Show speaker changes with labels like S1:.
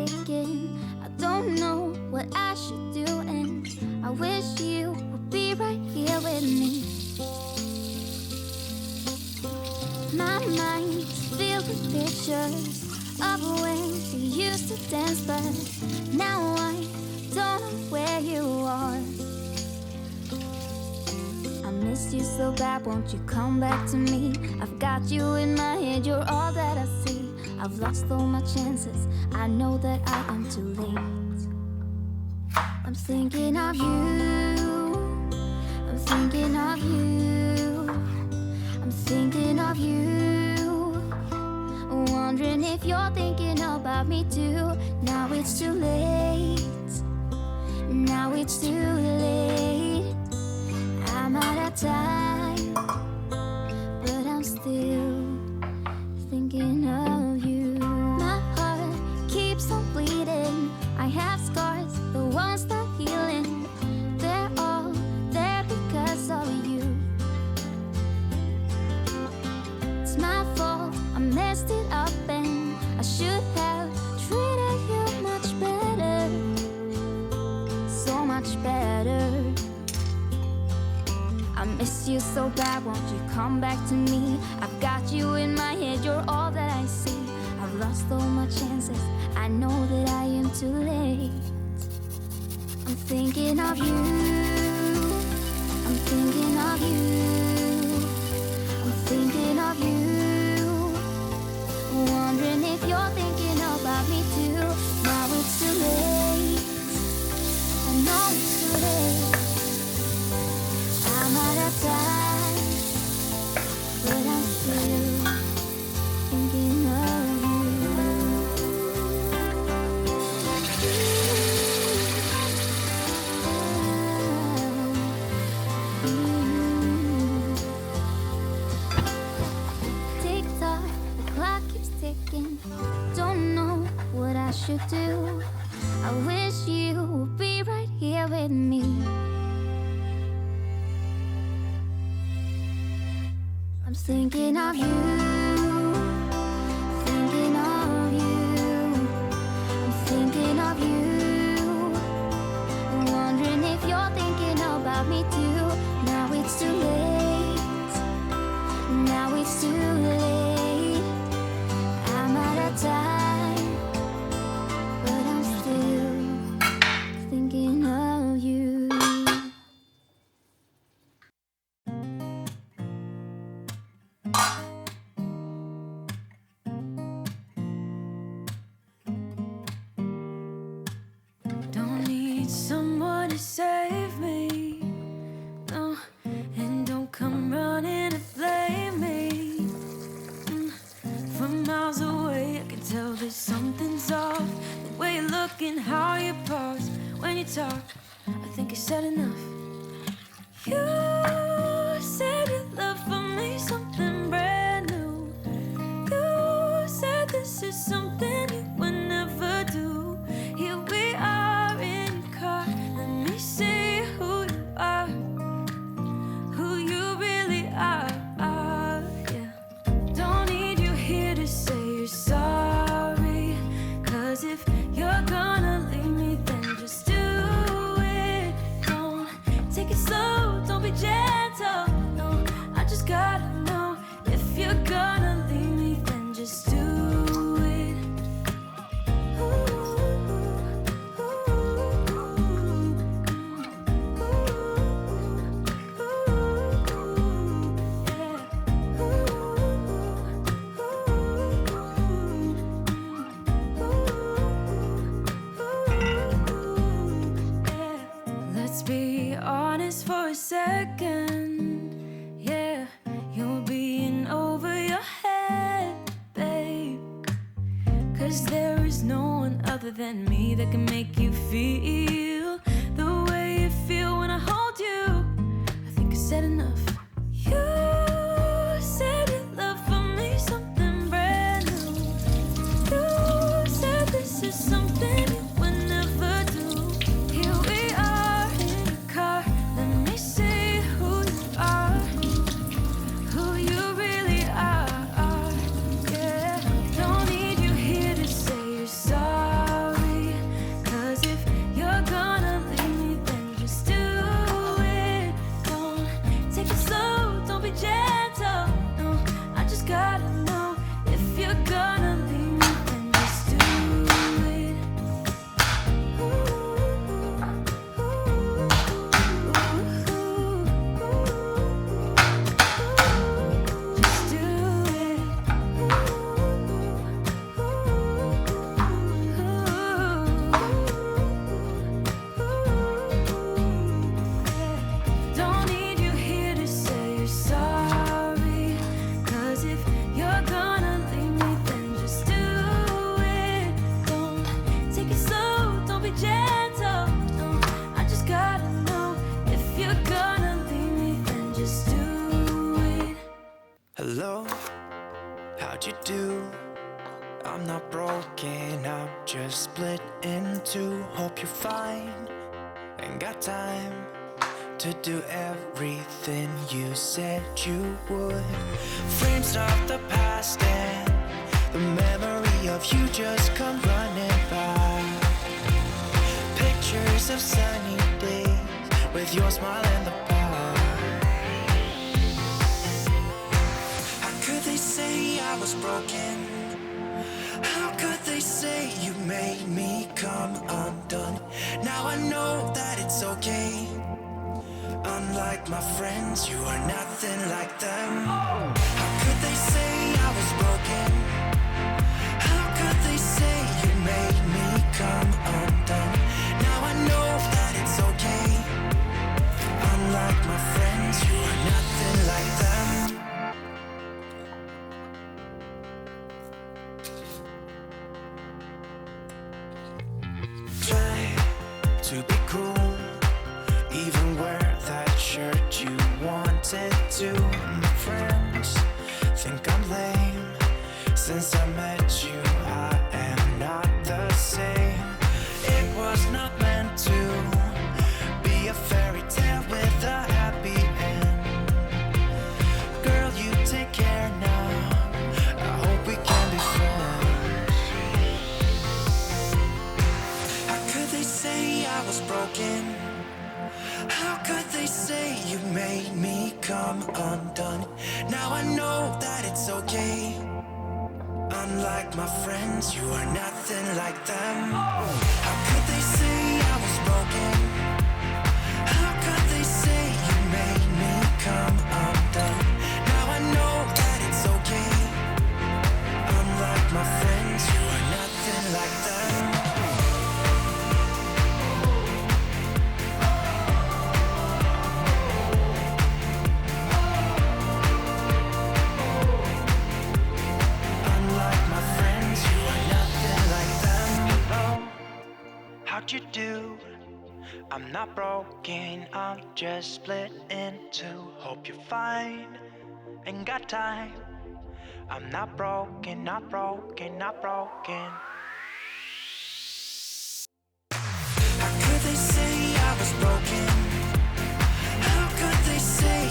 S1: ticking. I don't know what I should do, and I wish you would be right here with me. My mind's filled with pictures of when you used to dance, but now I don't know where you are. I missed you so bad, won't you come back to me? I've got you in my head, you're all that I see. I've lost all my chances, I know that I am too late. I'm thinking of you, I'm thinking of you, I'm thinking of you, wondering if you're thinking about me too. Now it's too late, now it's too late. I'm out of time, but I'm still thinking of you. My heart keeps on bleeding, I have scars, the ones not healing. They're all there because of you. It's my fault, I messed it up, and I should have treated you much better, so much better. I miss you so bad, won't you come back to me? I've got you in my head, you're all that I see. I've lost all my chances, I know that I am too late. I'm thinking of you, I'm thinking of you, I'm thinking of you, wondering if you're thinking about me too. Now it's too late, I know it's too late. I'm out of time, but I'm still thinking of you. Tick tock, the clock keeps ticking. Don't know what I should do. I wish you would be right here with me. I'm thinking of you, thinking of you, I'm thinking of you, wondering if you're thinking about me too. Now it's too late, now it's too late. I'm out of time, but I'm still thinking of you. Don't need someone to save me, no, and don't come running to blame me. From miles away I can tell that something's off. The way you look and how you pause when you talk, I think I said enough. You said your love for me something brand new. You said this is something you would never do. Here we are in the car, let me see who you are, who you really are, yeah. Don't need you here to say you're sorry, 'cause if you're gonna leave me, then just do it. Don't take it slow, don't be gentle, no, I just gotta know. If you're gonna leave me, then just do it. Let's be honest for a second, yeah. You're being over your head, babe, 'cause there is no one other than me that can make you feel the way you feel when I hold you. I think I said enough. You said your love for me something brand new. You said this is something you would never do. Here we are in the car, let me see who you are, who you really are, yeah. Don't need you here to say you're sorry. How'd you do? I'm not broken, I'm just split in two. Hope you're fine, ain't got time to do everything you said you would. Frames of the past and the memory of you just come running by. Pictures of sunny days with your smile and the bar. How could they say I was broken? How could they say you made me come undone? Now I know that it's okay. Unlike my friends, you are nothing like them. How could they say I was broken? How could they say you made me come undone? Now I know that it's okay. Unlike my friends, you are nothing like them. Try to be cool, even wear that shirt you wanted to. My friends think I'm lame. Since I met you, I am not the same. It was not meant to be a fairy tale with a happy end. Girl, you take care now. I hope we can be friends. How could they say I was broken? How could they say you made me come undone? Now I know that it's okay. Unlike my friends, you are nothing like them. How could they say I was broken? How could they say you made me come undone? Now I know that it's okay. Unlike my friends, you are nothing like them. How'd you do? I'm not broken, I'm just split in two. Hope you're fine, ain't got time. I'm not broken, not broken, not broken. How could they say I was broken? How could they say